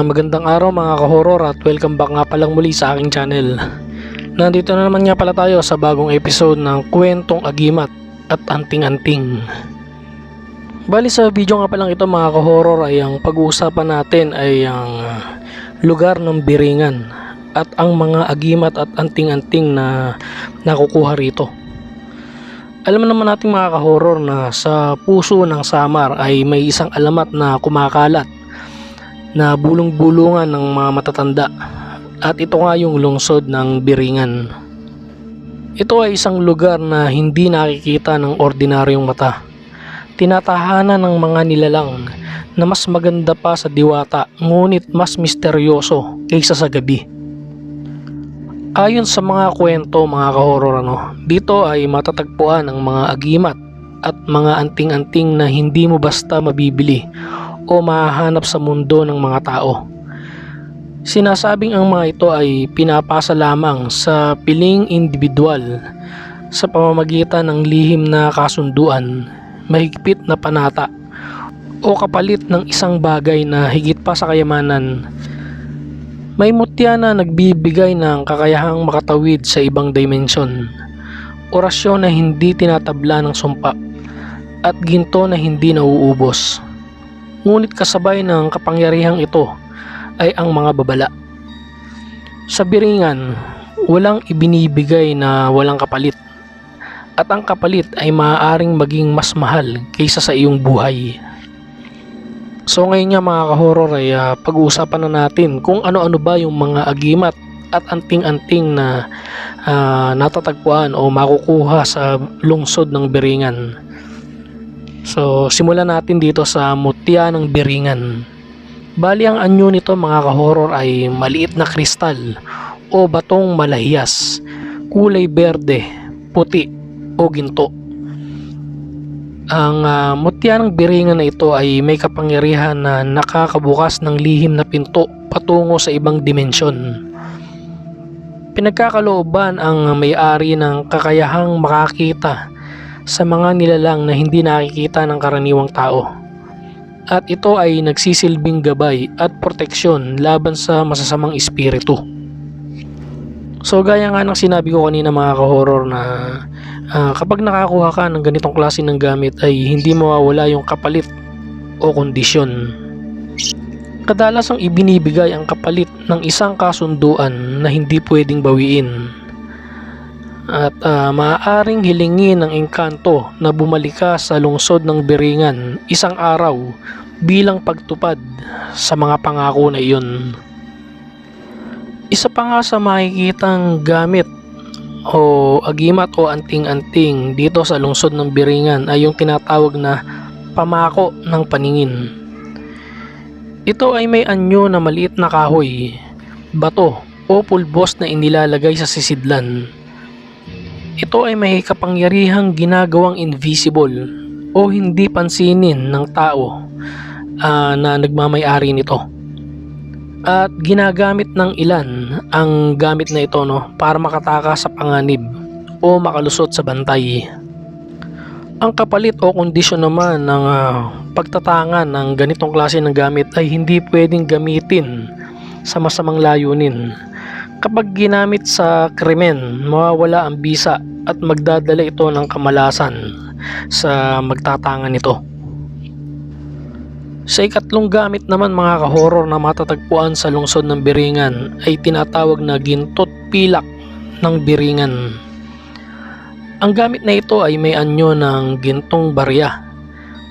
Magandang araw mga ka-horror at welcome back nga palang muli sa aking channel. Nandito na naman nga pala tayo sa bagong episode ng Kwentong Agimat at Anting-Anting. Bali sa video nga palang ito mga ka-horror ay ang pag-uusapan natin ay ang lugar ng Biringan at ang mga agimat at anting-anting na nakukuha rito. Alam naman natin mga ka-horror na sa puso ng Samar ay may isang alamat na kumakalat na bulong-bulungan ng mga matatanda, at ito nga yung lungsod ng Biringan. Ito ay isang lugar na hindi nakikita ng ordinaryong mata. Tinatahanan ng mga nilalang na mas maganda pa sa diwata, ngunit mas misteryoso kaysa sa gabi. Ayon sa mga kwento mga ka-horror, dito ay matatagpuan ang mga agimat at mga anting-anting na hindi mo basta mabibili o mahahanap sa mundo ng mga tao. Sinasabing ang mga ito ay pinapasa lamang sa piling individual sa pamamagitan ng lihim na kasunduan, mahigpit na panata, o kapalit ng isang bagay na higit pa sa kayamanan. May mutya na nagbibigay ng kakayahang makatawid sa ibang dimensyon, orasyon na hindi tinatabla ng sumpa, at ginto na hindi nauubos. Ngunit kasabay ng kapangyarihang ito ay ang mga babala. Sa Biringan, walang ibinibigay na walang kapalit, at ang kapalit ay maaaring maging mas mahal kaysa sa iyong buhay. So ngayon nga mga ka-horror ay pag-uusapan na natin kung ano-ano ba yung mga agimat at anting-anting na natatagpuan o makukuha sa lungsod ng Biringan. So simulan natin dito sa mutya ng Biringan. Bali ang anyo nito mga ka-horror ay maliit na kristal o batong malahiyas, kulay berde, puti o ginto. Ang mutya ng Biringan na ito ay may kapangyarihan na nakakabukas ng lihim na pinto patungo sa ibang dimensyon. Pinagkakalooban ang may-ari ng kakayahang makakita sa mga nilalang na hindi nakikita ng karaniwang tao, at ito ay nagsisilbing gabay at proteksyon laban sa masasamang espiritu. So gaya nga ng sinabi ko kanina mga ka-horror na kapag nakakuha ka ng ganitong klase ng gamit ay hindi mawawala yung kapalit o kondisyon. Kadalasang ibinibigay ang kapalit ng isang kasunduan na hindi pwedeng bawiin, at maaaring hilingin ng engkanto na bumalik ka sa lungsod ng Biringan isang araw bilang pagtupad sa mga pangako na iyon. Isa pa nga sa makikitang gamit o agimat o anting-anting dito sa lungsod ng Biringan ay yung tinatawag na pamako ng paningin. Ito ay may anyo na maliit na kahoy, bato o pulbos na inilalagay sa sisidlan. Ito ay may kapangyarihang ginagawang invisible o hindi pansinin ng tao na nagmamay-ari nito. At ginagamit ng ilan ang gamit na ito para makatakas sa panganib o makalusot sa bantay. Ang kapalit o kondisyon naman ng pagtatangan ng ganitong klase ng gamit ay hindi pwedeng gamitin sa masamang layunin. Kapag ginamit sa krimen, mawawala ang bisa at magdadala ito ng kamalasan sa magtatangan nito. Sa ikatlong gamit naman mga ka-horror na matatagpuan sa lungsod ng Biringan ay tinatawag na ginto't pilak ng Biringan. Ang gamit na ito ay may anyo ng gintong barya,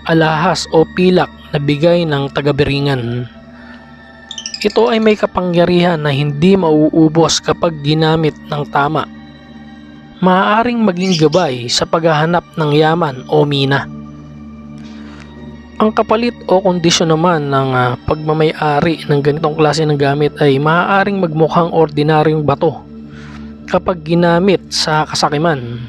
alahas o pilak na bigay ng taga-Biringan. Ito ay may kapangyarihan na hindi mauubos kapag ginamit ng tama. Maaaring maging gabay sa paghahanap ng yaman o mina. Ang kapalit o kondisyon naman ng pagmamay-ari ng ganitong klase ng gamit ay maaaring magmukhang ordinaryong bato kapag ginamit sa kasakiman,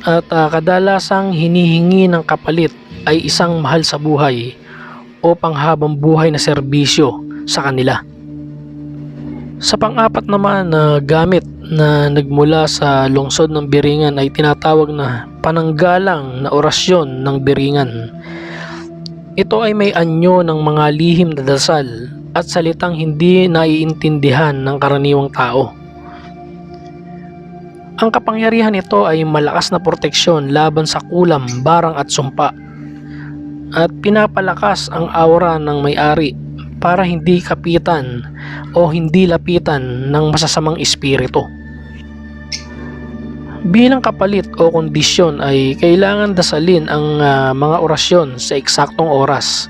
at kadalasang hinihingi ng kapalit ay isang mahal sa buhay o panghabang buhay na serbisyo sa kanila. Sa pang-apat naman na gamit na nagmula sa lungsod ng Biringan ay tinatawag na pananggalang na orasyon ng Biringan. Ito ay may anyo ng mga lihim na dasal at salitang hindi naiintindihan ng karaniwang tao. Ang kapangyarihan nito ay malakas na proteksyon laban sa kulam, barang at sumpa, at pinapalakas ang aura ng may-ari para hindi kapitan o hindi lapitan ng masasamang espiritu. Bilang kapalit o kondisyon ay kailangan dasalin ang mga orasyon sa eksaktong oras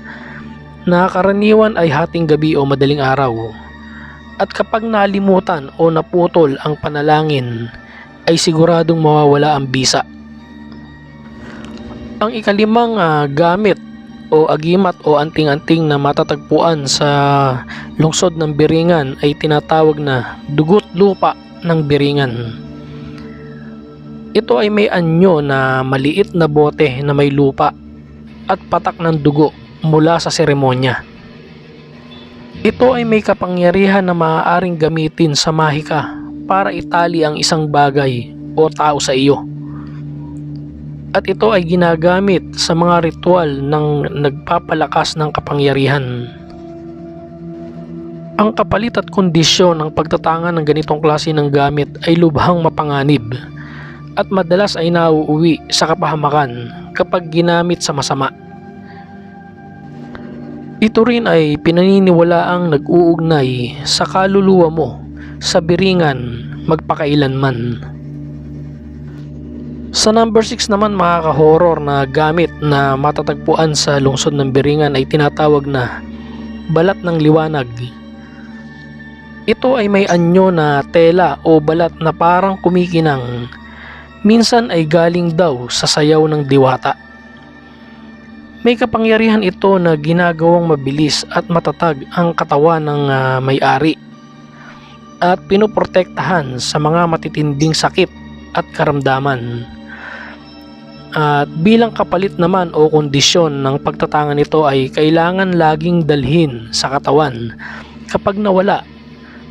na karaniwan ay hating gabi o madaling araw, at kapag nalimutan o naputol ang panalangin ay siguradong mawawala ang bisa. Ang ikalimang gamit o agimat o anting-anting na matatagpuan sa lungsod ng Biringan ay tinatawag na dugot lupa ng Biringan. Ito ay may anyo na maliit na bote na may lupa at patak ng dugo mula sa seremonya. Ito ay may kapangyarihan na maaaring gamitin sa mahika para itali ang isang bagay o tao sa iyo. At ito ay ginagamit sa mga ritual ng nagpapalakas ng kapangyarihan. Ang kapalit at kondisyon ng pagtatangan ng ganitong klase ng gamit ay lubhang mapanganib at madalas ay nauuwi sa kapahamakan kapag ginamit sa masama. Ito rin ay pinaniniwalaang nag-uugnay sa kaluluwa mo sa Biringan magpakailanman. Sa number 6 naman, mga ka-horror, na gamit na matatagpuan sa lungsod ng Biringan ay tinatawag na balat ng liwanag. Ito ay may anyo na tela o balat na parang kumikinang. Minsan ay galing daw sa sayaw ng diwata. May kapangyarihan ito na ginagawang mabilis at matatag ang katawan ng may-ari at pinoprotektahan sa mga matitinding sakit at karamdaman. At bilang kapalit naman o kondisyon ng pagtatangan nito ay kailangan laging dalhin sa katawan. Kapag nawala,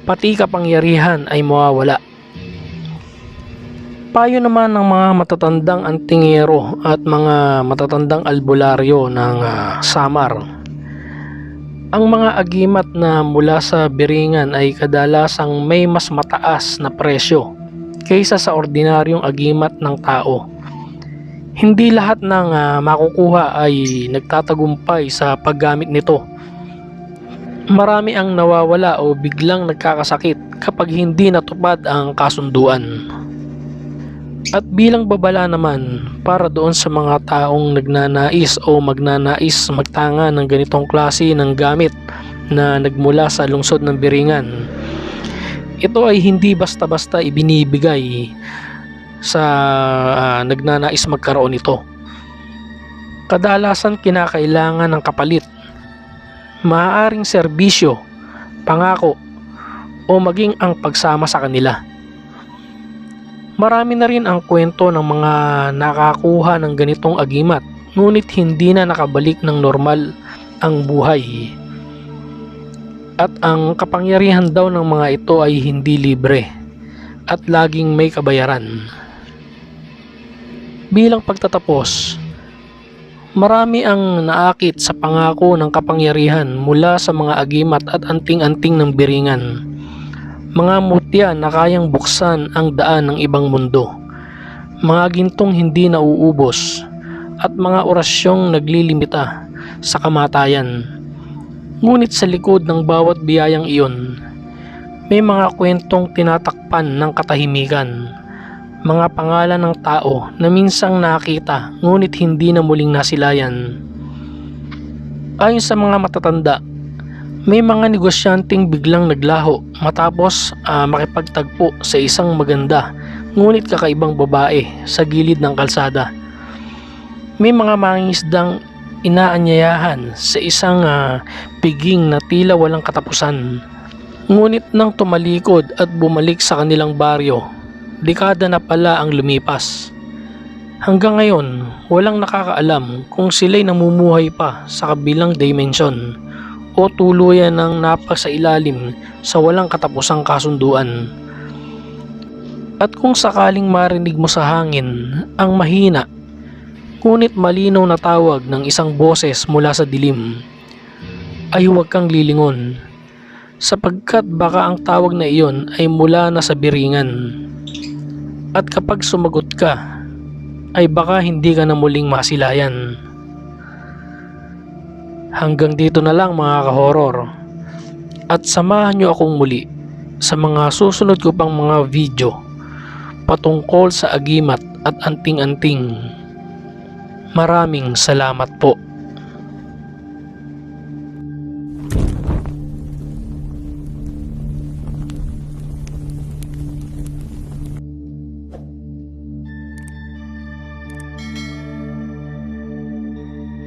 pati kapangyarihan ay mawawala. Payo naman ng mga matatandang antingero at mga matatandang albularyo ng Samar. Ang mga agimat na mula sa Biringan ay kadalasang may mas mataas na presyo kaysa sa ordinaryong agimat ng tao. Hindi lahat ng makukuha ay nagtatagumpay sa paggamit nito. Marami ang nawawala o biglang nagkakasakit kapag hindi natupad ang kasunduan. At bilang babala naman para doon sa mga taong nagnanais o magnanais magtanga ng ganitong klase ng gamit na nagmula sa lungsod ng Biringan, ito ay hindi basta-basta ibinibigay sa nagnanais magkaroon nito. Kadalasan kinakailangan ng kapalit, maaaring serbisyo, pangako, o maging ang pagsama sa kanila. Marami na rin ang kwento ng mga nakakuha ng ganitong agimat, ngunit hindi na nakabalik ng normal ang buhay. At ang kapangyarihan daw ng mga ito ay hindi libre at laging may kabayaran. Bilang pagtatapos, marami ang naakit sa pangako ng kapangyarihan mula sa mga agimat at anting-anting ng Biringan. Mga mutya na kayang buksan ang daan ng ibang mundo, mga gintong hindi nauubos, at mga orasyong naglilimita sa kamatayan. Ngunit sa likod ng bawat biyayang iyon, may mga kwentong tinatakpan ng katahimikan, mga pangalan ng tao na minsang nakita ngunit hindi na muling nasilayan. Ayon sa mga matatanda, may mga negosyanteng biglang naglaho matapos makipagtagpo sa isang maganda ngunit kakaibang babae sa gilid ng kalsada. May mga mangingisdang inaanyayahan sa isang piging na tila walang katapusan. Ngunit nang tumalikod at bumalik sa kanilang baryo, dekada na pala ang lumipas. Hanggang ngayon, walang nakakaalam kung sila'y namumuhay pa sa kabilang dimension o tuluyan ng napasailalim sa walang katapusang kasunduan. At kung sakaling marinig mo sa hangin ang mahina ngunit malinaw na tawag ng isang boses mula sa dilim, ay huwag kang lilingon, sapagkat baka ang tawag na iyon ay mula na sa biringan. At kapag sumagot ka, ay baka hindi ka na muling masilayan. Hanggang dito na lang mga ka-horror, at samahan nyo akong muli sa mga susunod ko pang mga video patungkol sa agimat at anting-anting. Maraming salamat po.